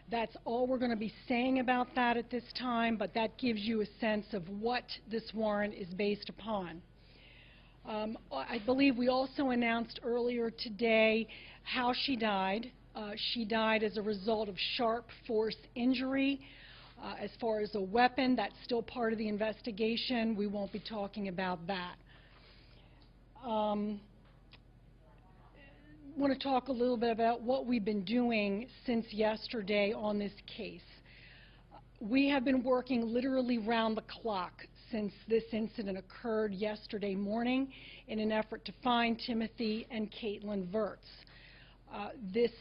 That's all we're going to be saying about that at this time, but that gives you a sense of what this warrant is based upon. I believe we also announced earlier today how she died. She died as a result of sharp force injury. As far as a weapon, that's still part of the investigation. We won't be talking about that. I want to talk a little bit about what we've been doing since yesterday on this case. We have been working literally round the clock since this incident occurred yesterday morning in an effort to find Timothy and Caitlyn Virts. This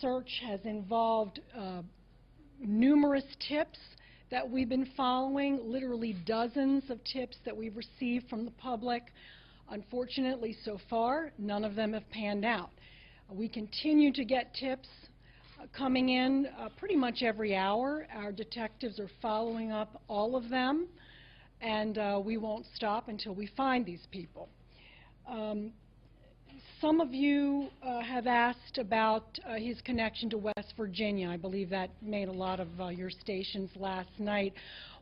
search has involved numerous tips that we've been following, literally dozens of tips that we've received from the public. Unfortunately, so far, none of them have panned out. We continue to get tips coming in pretty much every hour. Our detectives are following up all of them, and we won't stop until we find these people. Some of you have asked about his connection to West Virginia. I believe that made a lot of your stations last night.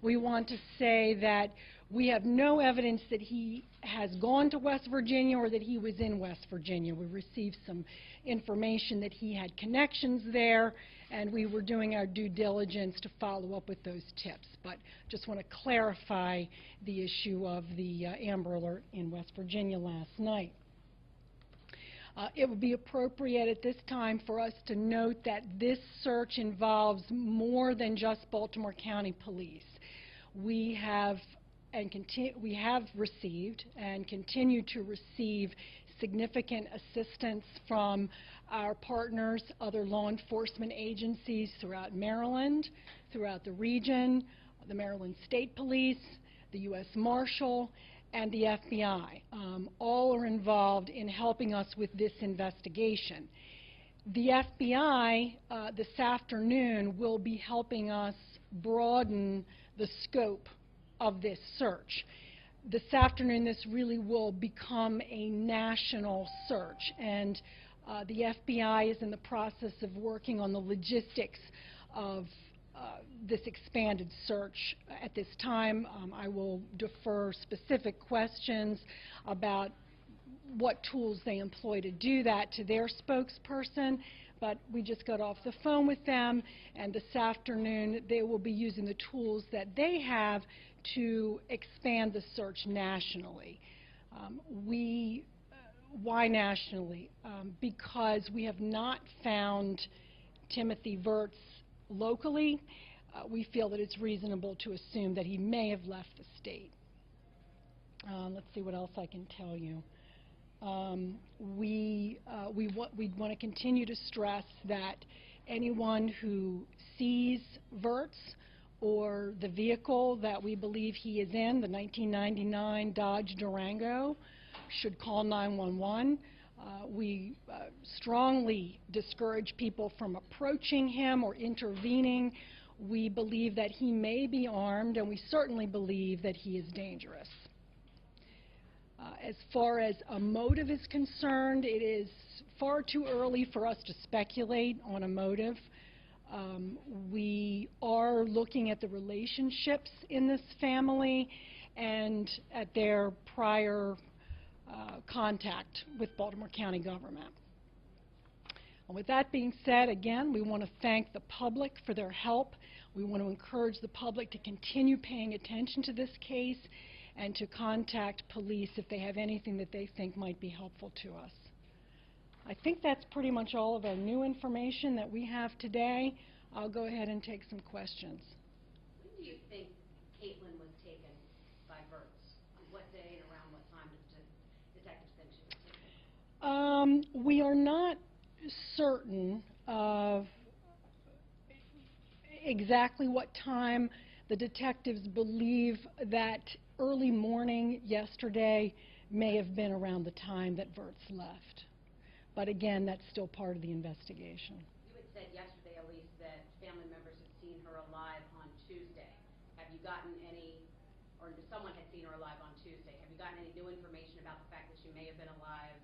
We want to say that we have no evidence that he has gone to West Virginia or that he was in West Virginia. We received some information that he had connections there, and we were doing our due diligence to follow up with those tips. But just want to clarify the issue of the Amber Alert in West Virginia last night. It would be appropriate at this time for us to note that this search involves more than just Baltimore County Police. We have received and continue to receive significant assistance from our partners, other law enforcement agencies throughout Maryland, throughout the region, the Maryland State Police, the U.S. Marshal, and the FBI. All are involved in helping us with this investigation. The FBI this afternoon will be helping us broaden the scope of this search. This afternoon, this really will become a national search, and the FBI is in the process of working on the logistics of this expanded search. At this time, I will defer specific questions about what tools they employ to do that to their spokesperson, but we just got off the phone with them, and this afternoon they will be using the tools that they have to expand the search nationally. Why nationally? Because we have not found Timothy Virts locally. We feel that it's reasonable to assume that he may have left the state. Let's see what else I can tell you. We want to continue to stress that anyone who sees Virts or the vehicle that we believe he is in, the 1999 Dodge Durango, should call 911. We strongly discourage people from approaching him or intervening. We believe that he may be armed, and we certainly believe that he is dangerous. As far as a motive is concerned, it is far too early for us to speculate on a motive. We are looking at the relationships in this family and at their prior contact with Baltimore County government. And with that being said, again, we want to thank the public for their help. We want to encourage the public to continue paying attention to this case and to contact police if they have anything that they think might be helpful to us. I think that's pretty much all of our new information that we have today. I'll go ahead and take some questions. When do you think Caitlyn was taken by Virts? On what day and around what time did detectives think she was taken? We are not certain of exactly what time. The detectives believe that early morning yesterday may have been around the time that Virts left. But again, that's still part of the investigation. You had said yesterday, Elise, that family members had seen her alive on Tuesday. Have you gotten any, or someone had seen her alive on Tuesday, have you gotten any new information about the fact that she may have been alive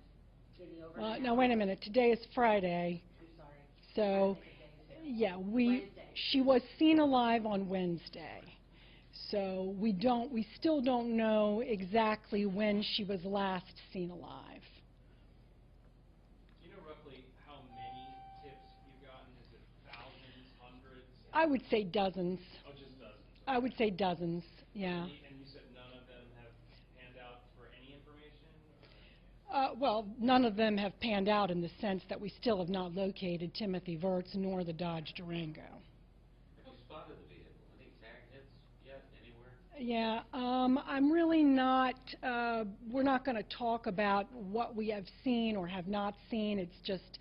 in the overnight? Now, wait a minute. Today is Friday. I'm sorry. So, Yeah, Wednesday. she was seen alive on Wednesday. So we still don't know exactly when she was last seen alive. Do you know roughly how many tips you've gotten? Is it thousands, hundreds? I would say dozens. Oh, just dozens. I would say dozens, yeah. And you said none of them have panned out for any information? Well, none of them have panned out in the sense that we still have not located Timothy Virts nor the Dodge Durango. Have you spotted the vehicle? Any tag hits yet anywhere? Yeah, I'm really not, we're not going to talk about what we have seen or have not seen. It's just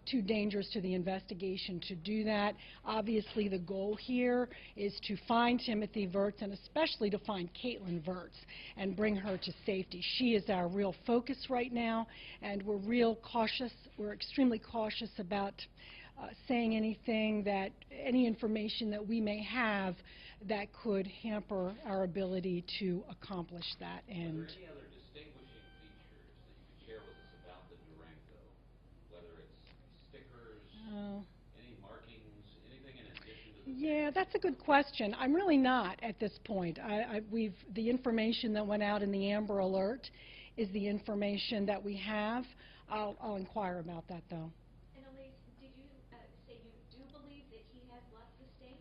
too dangerous to the investigation to do that. Obviously, the goal here is to find Timothy Virts and especially to find Caitlyn Virts and bring her to safety. She is our real focus right now, and we're real cautious. We're extremely cautious about saying anything that, any information that we may have that could hamper our ability to accomplish that end. Are there any other distinguishing features that you could share with us about the Durango? Whether it's stickers, any markings, anything in addition to the... Yeah, that's a good question. I'm really not at this point. The information that went out in the Amber Alert is the information that we have. I'll inquire about that, though. And Elise, did you say you do believe that he has left the state?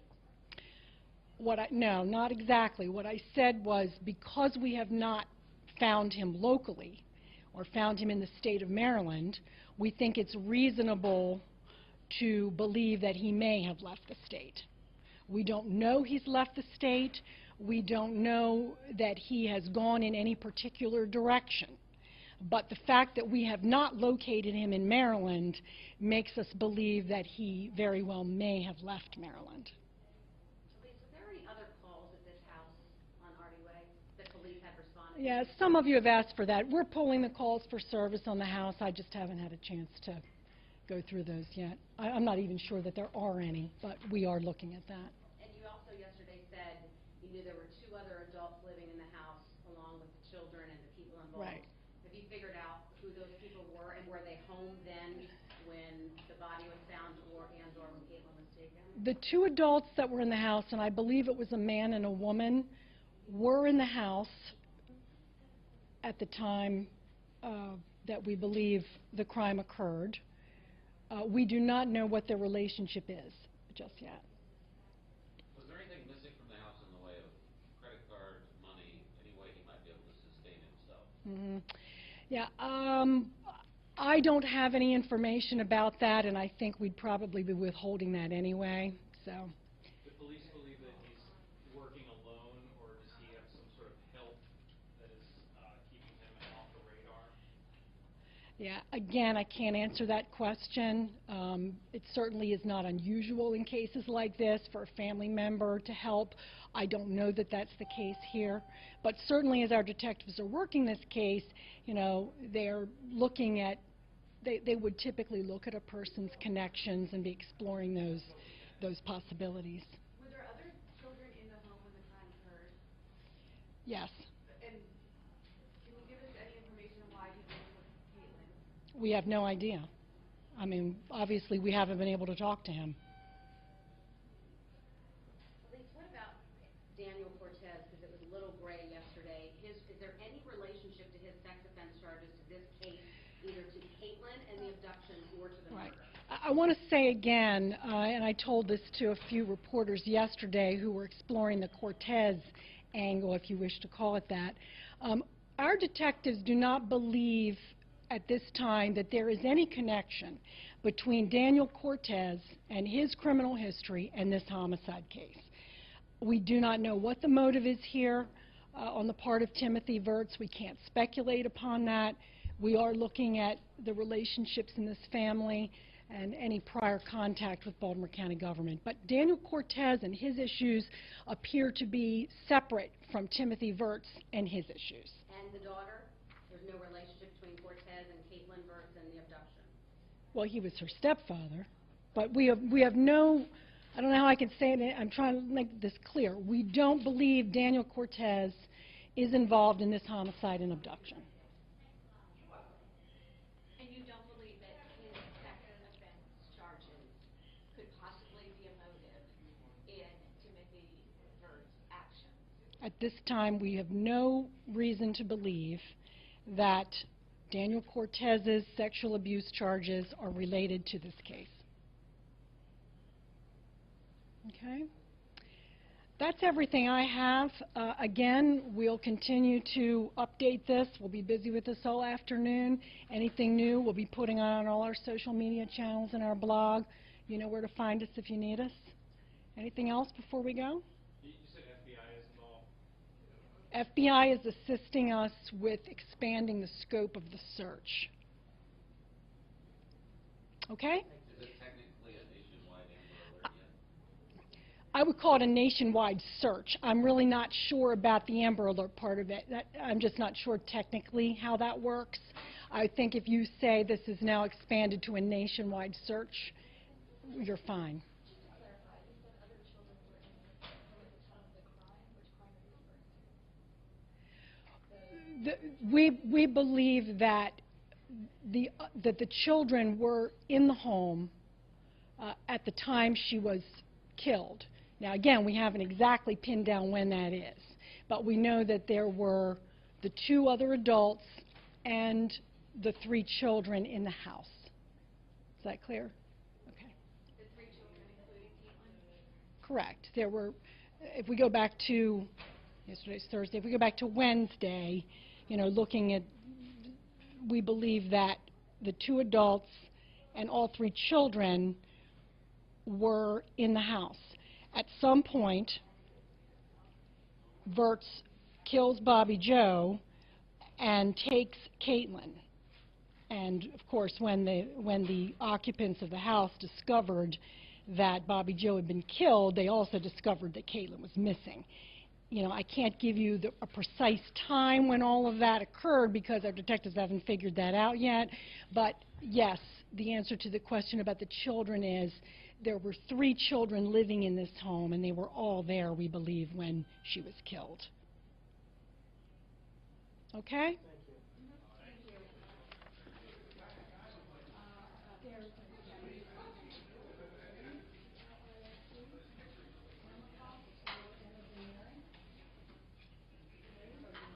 No, not exactly. What I said was because we have not found him locally or found him in the state of Maryland, we think it's reasonable to believe that he may have left the state. We don't know he's left the state. We don't know that he has gone in any particular direction. But the fact that we have not located him in Maryland makes us believe that he very well may have left Maryland. Yeah, some of you have asked for that. We're pulling the calls for service on the house. I just haven't had a chance to go through those yet. I'm not even sure that there are any, but we are looking at that. And you also yesterday said you knew there were 2 other adults living in the house along with the children and the people involved. Right. Have you figured out who those people were, and were they home then when the body was found or when Caitlyn was taken? The 2 adults that were in the house, and I believe it was a man and a woman, were in the house at the time that we believe the crime occurred. We do not know what their relationship is just yet. Was there anything missing from the house in the way of credit cards, money, any way he might be able to sustain himself? Yeah, I don't have any information about that, and I think we'd probably be withholding that anyway. So. Do police believe that he's working alone, or does he have some sort of help that is keeping him off the radar? Yeah, again, I can't answer that question. It certainly is not unusual in cases like this for a family member to help. I don't know that that's the case here. But certainly as our detectives are working this case, you know, they're looking at, they would typically look at a person's connections and be exploring those possibilities. Were there other children in the home when the crime occurred? Yes. And can you give us any information on why he didn't with Caitlyn? We have no idea. I mean, obviously we haven't been able to talk to him. Elise, what about Daniel Cortez, because it was a little gray yesterday. Is there any relationship to his sex offense charges to this case, either to Caitlyn and the abduction or to the murder? I want to say again, and I told this to a few reporters yesterday who were exploring the Cortez angle, if you wish to call it that. Our detectives do not believe at this time that there is any connection between Daniel Cortez and his criminal history and this homicide case. We do not know what the motive is here on the part of Timothy Virts. We can't speculate upon that. We are looking at the relationships in this family and any prior contact with Baltimore County government. But Daniel Cortez and his issues appear to be separate from Timothy Virts and his issues. And the daughter? There's no relationship between Cortez and Caitlyn Virts and the abduction? Well, he was her stepfather. But we have no, I don't know how I can say it, I'm trying to make this clear. We don't believe Daniel Cortez is involved in this homicide and abduction. And you don't believe that his sex offense charges could possibly At this time, we have no reason to believe that Daniel Cortez's sexual abuse charges are related to this case. Okay? That's everything I have. Again, we'll continue to update this. We'll be busy with this all afternoon. Anything new, we'll be putting on all our social media channels and our blog. You know where to find us if you need us. Anything else before we go? You said FBI is involved. FBI is assisting us with expanding the scope of the search. Okay? Is it technically a nationwide Amber Alert yet? I would call it a nationwide search. I'm really not sure about the Amber Alert part of it. I'm just not sure technically how that works. I think if you say this is now expanded to a nationwide search, you're fine. Just to clarify, you said other children were in the home at the time of the crime. Which crime are you referring to? We believe that the children were in the home at the time she was killed. Now, again, we haven't exactly pinned down when that is, but we know that there were the 2 other adults and the 3 children in the house. Is that clear? Okay. The 3 children, including Caitlyn? Correct. There were, if we go back to, yesterday's Thursday, if we go back to Wednesday, you know, looking at, we believe that the 2 adults and all 3 children were in the house. At some point, Virts kills Bobby Joe and takes Caitlyn. And of course, when the occupants of the house discovered that Bobby Joe had been killed, they also discovered that Caitlyn was missing. You know, I can't give you a precise time when all of that occurred because our detectives haven't figured that out yet. But yes, the answer to the question about the children is there were 3 children living in this home, and they were all there, we believe, when she was killed. Okay? Thank you.